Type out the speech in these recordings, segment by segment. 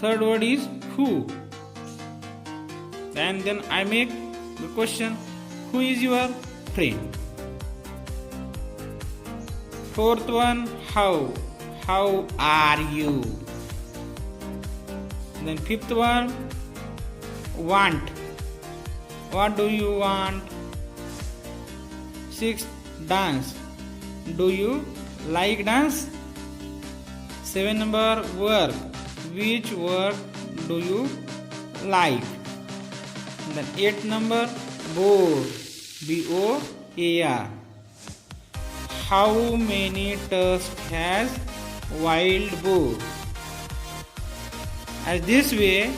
Third word is who. And then I make the question, who is your friend? Fourth one, how. How are you? Then fifth one, want. What do you want? Sixth, dance. Do you like dance? 7 number, work. Which work do you like? Then 8 number, boar. B-O-A-R. How many tusks has wild boar? As this way,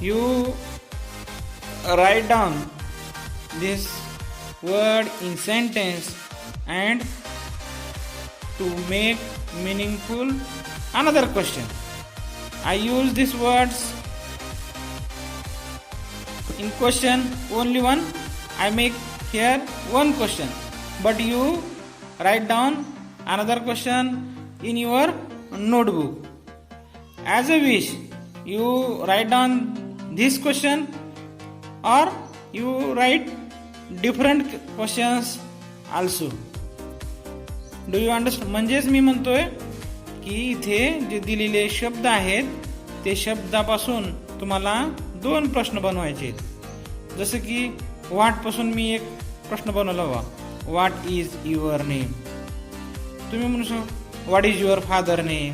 you write down this word in sentence and to make meaningful another question. I use these words in question only one. I make here one question, but you write down another question in your notebook. As a wish, you write down this question or you write different questions also. Do you understand? म्हणजेच मी म्हणतोय की इथे जे दिलेले शब्द आहेत ते शब्दापासून तुम्हाला 2 प्रश्न बनवायचे आहेत. जसं की व्हॉट पासून मी एक प्रश्न बनवला बा, व्हॉट इज युअर नेम. तुम्ही म्हणू शकता what is your father name.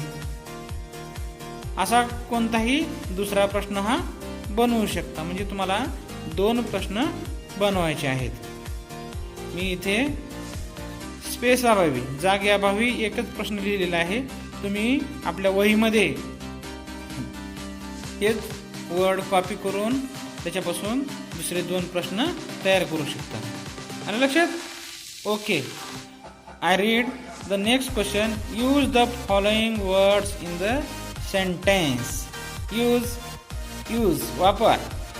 असा कोणताही दुसरा प्रश्न हा बनवू शकता. म्हणजे तुम्हाला 2 प्रश्न बनवायचे आहेत. मी इथे स्पेस अभावी, जागेअभावी एकच प्रश्न लिहिलेला आहे. तुम्ही आपल्या वहीमध्ये हेच वर्ड कॉपी करून त्याच्यापासून दुसरे 2 प्रश्न तयार करू शकता. आणि लक्षात? Okay. I read the next question. Use the following words in the sentence. Use वापर.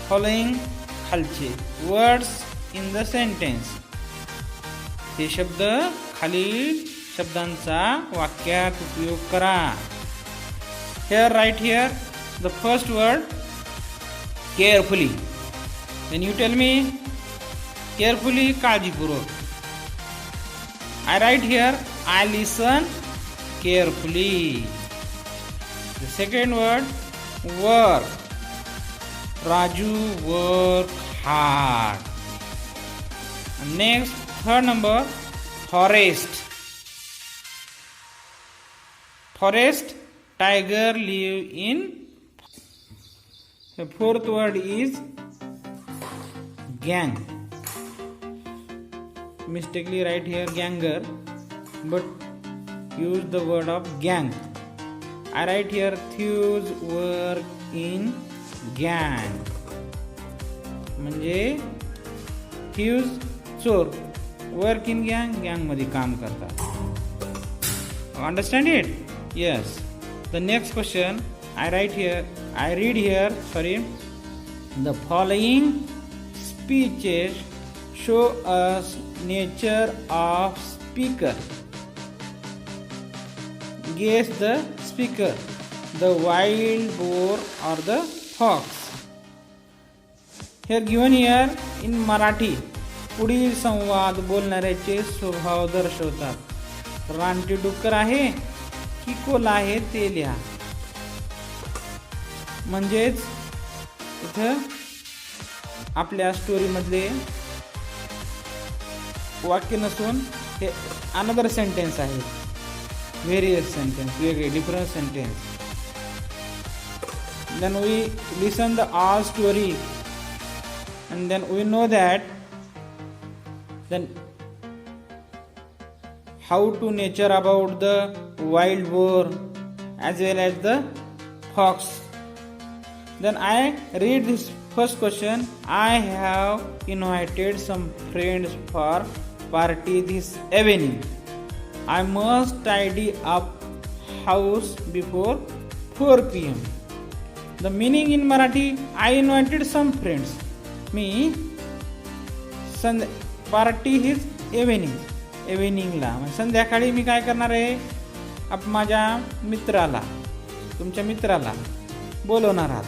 फॉलोइंग खालचे वर्ड्स इन द सेंटेन्स. हे शब्द खालील शब्दांचा वाक्यात उपयोग करा. Here, right here, the first word, carefully. Then you tell me, carefully, काळजीपूर्वक. I write here, I listen carefully. The second word, work. Raju work hard. And next, third number, forest. Forest, tiger live in. The fourth word is gang. Mistakenly write here ganger, but use the word of gang. I write here thieves work in gang. म्हणजे thieves चोर, work in गँग, गँगमध्ये काम करतात. Understand it? Yes. The next question I read here the following speeches show us nature of speaker. Guess the speaker, the wild boar और the fox. Here given here in Marathi. पुढील संवाद बोलणाऱ्याचे स्वभाव दर्शवतात. रानटी डुक्कर आहे की कोल्हा आहे ते लिहा. म्हणजेच इथं आपल्या स्टोरीमधले वाक्य नसून हे अनदर सेंटेन्स आहे. व्हेरियस सेंटेन्स, वेगळे different sentence. Then we listen the all story and then we know that then how to nature about the wild boar as well as the fox. Then I read this first question. I have invited some friends for party this evening. I must tidy up house before 4 p.m. The meaning in Marathi, I invited some friends. मी party his इव्हिनिंगला संध्याकाळी मी काय करणार आहे, माझ्या मित्राला, तुमच्या मित्राला बोलवणार आहात.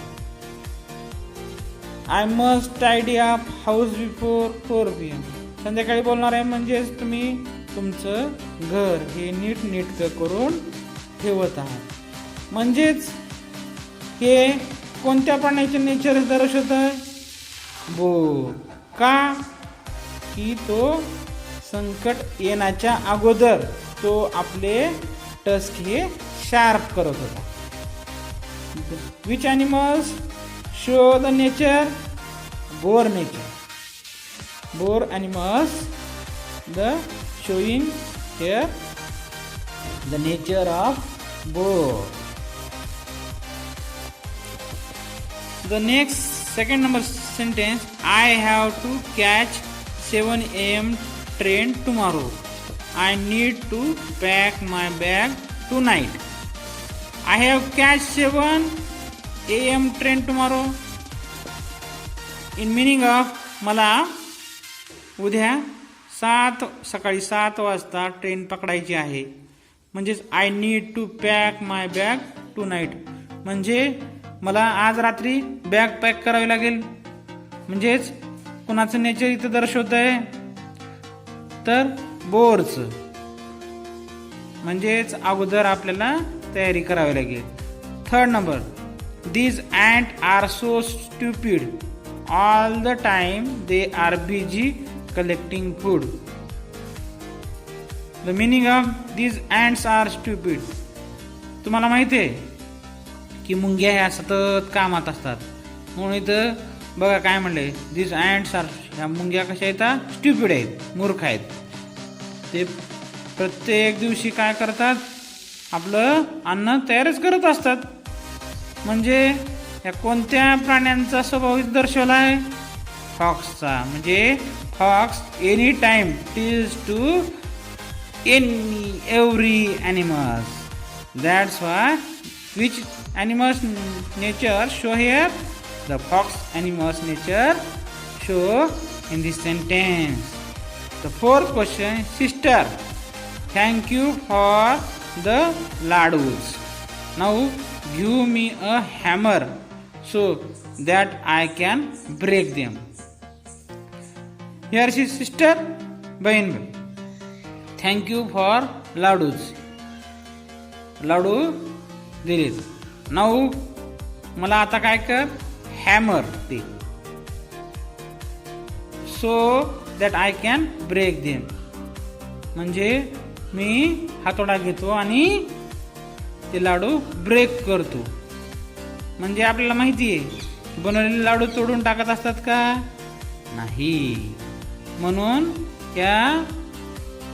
I must tidy up house before 4 PM. संध्याकाळी बोलणार आहे म्हणजेच तुम्ही तुमचं घर हे नीटनेटकं करून ठेवत आहात. म्हणजेच हे कोणत्या प्राण्याचे नेचर दर्शवत आहे? बोर. का? की तो संकट येण्याच्या अगोदर तो आपले टस्क हे शार्प करत होता. Which animals show the nature? Bore nature. Bore animals the showing here the nature of boar. The next second number sentence, I have to catch 7 AM train tomorrow. I need to pack my bag tonight. I have catch 7 AM train tomorrow. In meaning of मला उद्या सकाळी 7 वाजता train पकडायची आहे. म्हणजेच I need to pack my bag tonight. म्हणजे मला आज रात्री बॅग पॅक करावी लागेल. म्हणजेच कुणाचं नेचर इथं दर्शवत आहे? तर बोरचं. म्हणजेच अगोदर आपल्याला तयारी करावी लागेल. Third number, these ant are so stupid all the time they are busy collecting food. The meaning of these ants are stupid. तुम्हाला माहिती आहे की मुंग्या ह्या सतत कामात असतात. म्हणून इथं बघा काय म्हणले, these ants are, ह्या मुंग्या कशा आहेत? स्टुपिड आहेत, मूर्ख आहेत. ते प्रत्येक दिवशी काय करतात? आपलं अन्न तयारच करत असतात. म्हणजे या कोणत्या प्राण्यांचा स्वभाव दर्शवला आहे? फॉक्सचा. म्हणजे fox any time teases to every animals. That's why which animals nature show here? The fox animals nature show in this sentence. The fourth question, sister, thank you for the ladus. Now give me a hammer so that I can break them. Here is sister, बहीण. Thank you for laddoos. Laddoo दिलेत. Now मला आता काय कर? Hammer दे. So that I can break them. म्हणजे मी हातोडा घेतो आणि ते लाडू ब्रेक करतो. म्हणजे आपल्याला माहिती आहे बनवलेले लाडू तोडून टाकत असतात का? नाही. म्हणून त्या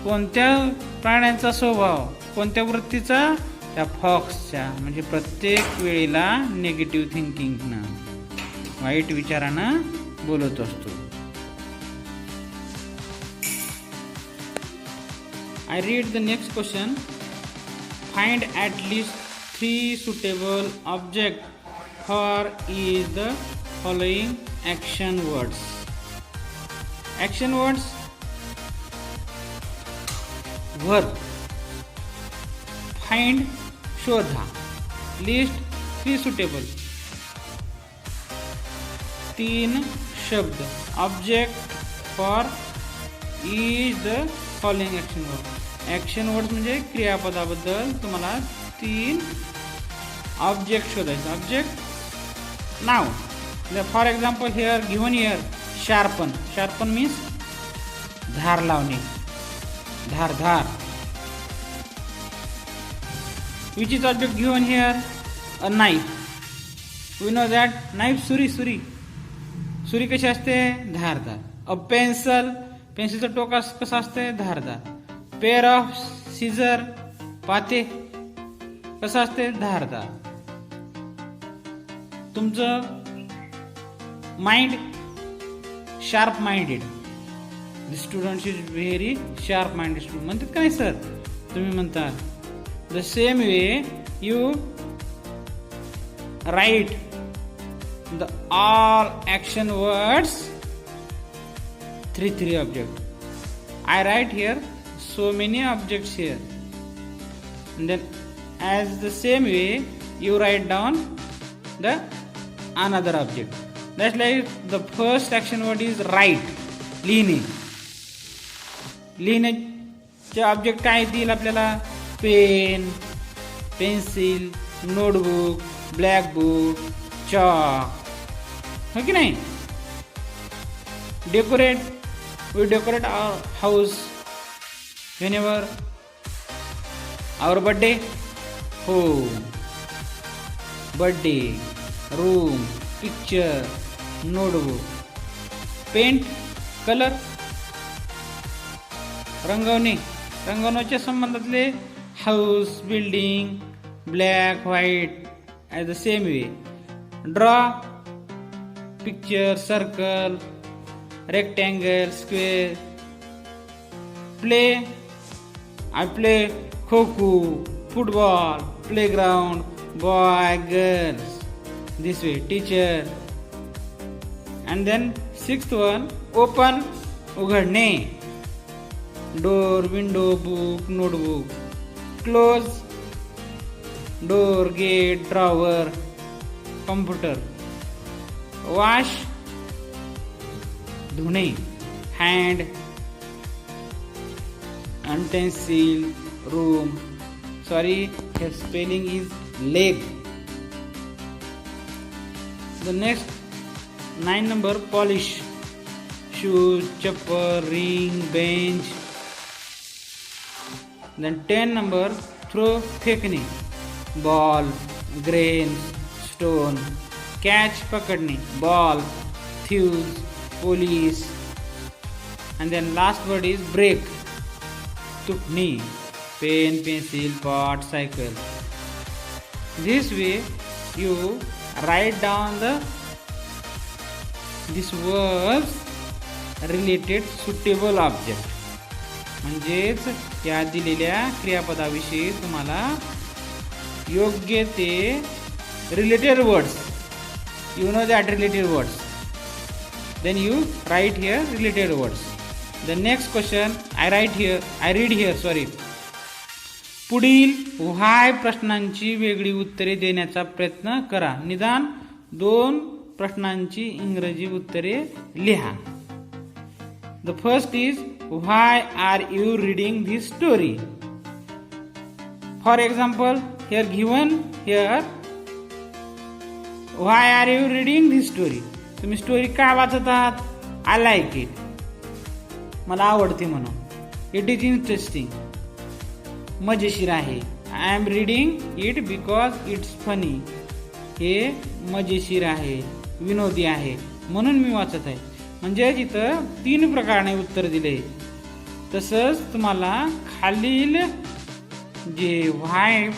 कोणत्या प्राण्यांचा स्वभाव, कोणत्या वृत्तीचा? त्या फॉक्सच्या. म्हणजे प्रत्येक वेळेला निगेटिव्ह थिंकिंगनं, वाईट विचारानं बोलत असतो. I read the next question. Find at least 3 suitable object for each the following action words. Action words, verb, find, शोधा, list 3 suitable, 3 शब्द, object for each the following action word. Action words म्हणजे क्रियापदाबद्दल तुम्हाला 3 object शोधायचं. Object नाव. For example here given here sharpen. Sharpen means धार लावणे, धार धार. Which is object given here? A knife. We know that knife. सुरी. सुरी सुरी कशी असते? धारदार. A pencil. पेन्सिलचं टोक कसं असते? धारदार. Pair of scissor. पाते कसं असते? धारदार. तुमचं mind sharp minded. The student is very sharp minded student म्हणतात का नाही सर? तुम्ही म्हणता. The same way you write the all action words 3 objects. I write here so many objects here. And then as the same way you write down the another object. That's like the first action word is write, लिहिणे. लिहिण्याचे object काय येतील आपल्याला? Pen, pencil, notebook, blackboard, chalk, हो की नाही? Decorate, we decorate our house whenever our birthday. हो, birthday, room, picture, notebook. Paint, colour, रंगवणे, रंगवण्याच्या संबंधातले house, building, black, white. As the same way draw, picture, circle, rectangle, square. Play, I play kho-kho, football, playground, boy, girls. This way, teacher. And then sixth one, open, उघडणे. Door, window, book, notebook. Close, door, gate, drawer, computer. Wash, धुणे, hand, utensil, room. Sorry, her spelling is leg. The next 9 number, polish, shoes, chappal, ring, bench. Then 10 number, throw, फेकणे, ball, grains, stone. Catch, पकडणे, ball, thieves, police. And then last word is break, तुटणे, pen, pencil, pot, cycle. This way you write down these words related suitable object. म्हणजेच या दिलेल्या क्रियापदाविषयी तुम्हाला योग्य ते related words, you know that related words. Then you write here related words. The next question I read here. पुढील why प्रश्नांची वेगळी उत्तरे देण्याचा प्रयत्न करा. निदान 2 प्रश्नांची इंग्रजी उत्तरे लिहा. The first is why are you reading this story? For example, here given here, why are you reading this story? तुम्ही स्टोरी का वाचत आहात? आय लाईक इट, मला आवडते म्हणून. इट इज इंटरेस्टिंग, मजेशीर आहे. I am reading it because it's funny, हे मजेशीर आहे, विनोदी आहे म्हणून मी वाचत आहे. म्हणजे इथं 3 प्रकाराने उत्तर दिले. तसंच तुम्हाला खालील जे व्हाय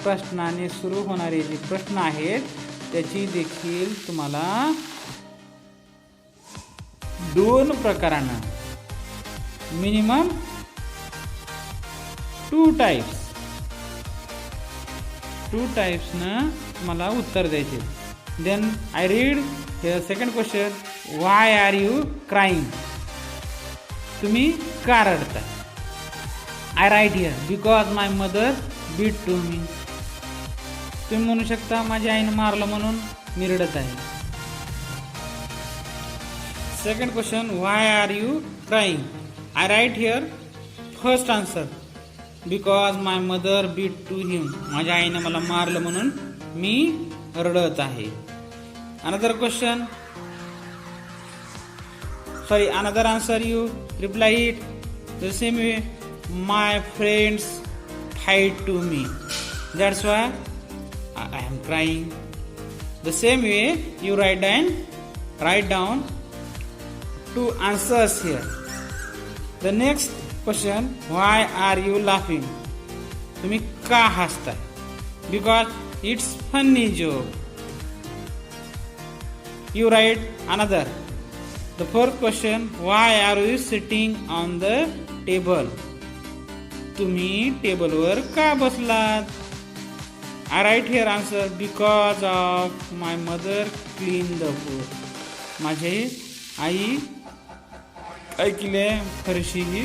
प्रश्नाने सुरू होणारे जे प्रश्न आहेत त्याची देखील तुम्हाला 2 प्रकारानं, मिनिमम 2 टाइप्सनं तुम्हाला उत्तर द्यायचे. Then I read here second question, why are you crying? तुम्ही का रडता? I write here because my mother beat to me. तुम्ही म्हणू शकता माझ्या आईने मारलं म्हणून मी रडत आहे. Second question, why are you crying? I write here first answer, because my mother beat to him. माझ्या आईने मला मारलं म्हणून मी रडत आहे. Another question, another answer, you reply it the same way, my friends fight to me, that's why I am crying. The same way you write down 2 answers here. The next question, why are you laughing? तुम्ही का हसताय? Because it's funny joke. You write another. The fourth question, why are you sitting on the table? तुम्ही टेबलवर का बसलात? I write here answer, because of my mother clean the floor. माझी आई काय केली, फरशी ही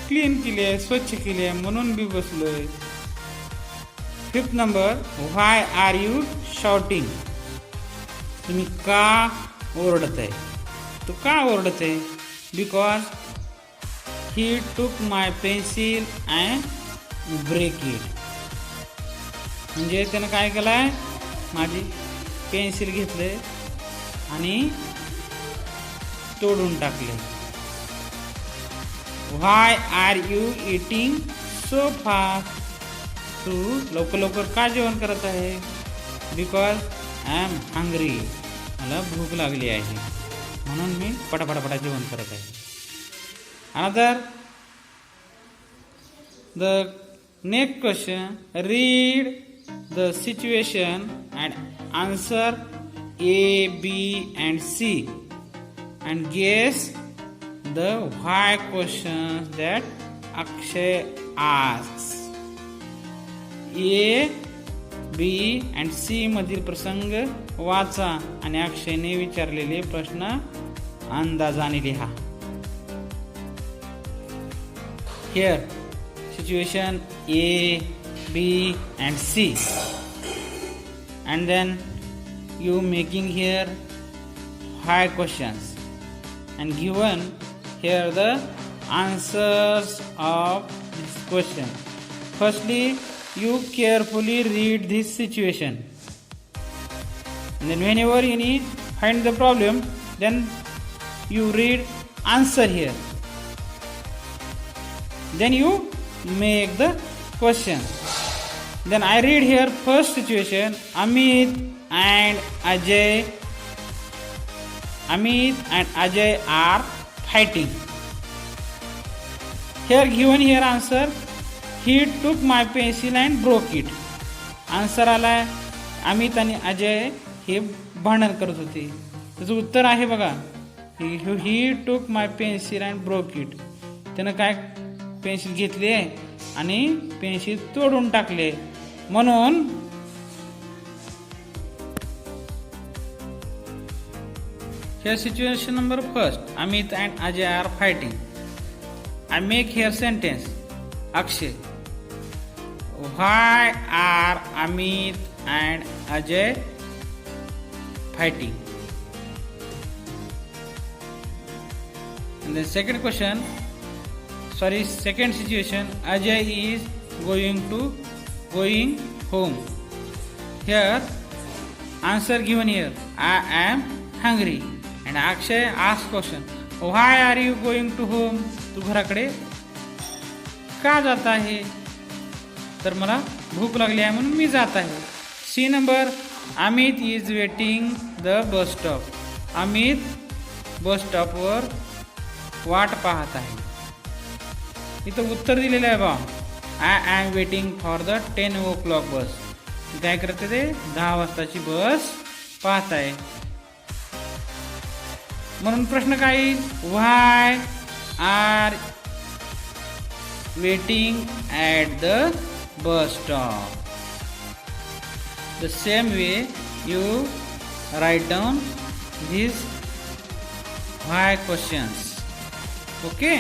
क्लीन केली आहे, स्वच्छ केली आहे म्हणून मी बसलोय. 5th number, why are you shouting? तुम्ही का ओरडत आहे? तू का ओरडत आहे? Because he took my pencil and break it. म्हणजे त्यानं काय केलंय? माझी पेन्सिल घेतले आणि तोडून टाकले. Why are you eating so fast? तू लवकर लवकर का जेवण करत आहे? Because I am hungry. मला भूक लागली आहे म्हणून मी पटापटापटा जेवण करत आहे. Another, the next question, read the situation and answer A, B and C and guess the why questions that Akshay asks. A, B and C मधील प्रसंग वाचा आणि अक्षयने विचारलेले प्रश्न अंदाजाने लिहा. Here situation A, B and C, and then you making here why questions and given here the answers of this question. Firstly, you carefully read this situation, and then whenever you need find the problem, then you read answer here, then you make the question. Then I read here first situation, Amit and Ajay are fighting. Here given here answer, he took my pencil and broke it. Answer आलाय अमित आणि अजय हे भांडण करत होते. त्याचं उत्तर आहे बघा, ही टूक माय पेन्सिल अँड ब्रोक इट. त्यानं काय पेन्सिल घेतली आणि पेन्सिल तोडून टाकले. म्हणून here situation number first, Amit and Ajay are fighting. I make here sentence, Akshay, why are Amit and Ajay fighting? And the second question, second situation, Ajay is going home. Here answer given here, I am hungry. And Akshay asks question, why are you going to home? तू घराकडे का जात आहे? तर मला भूक लागली आहे म्हणून मी जात आहे. C number, Amit is waiting the bus stop. Amit bus स्टॉपवर वाट पाहत आहे. इथं उत्तर दिलेलं आहे बा, I am waiting for the 10 o'clock bus. काय करते ते 10 वाजताची बस पाहत आहे. म्हणून प्रश्न काय येईल, why are waiting at the bus stop. The same way you write down these why questions. Okay.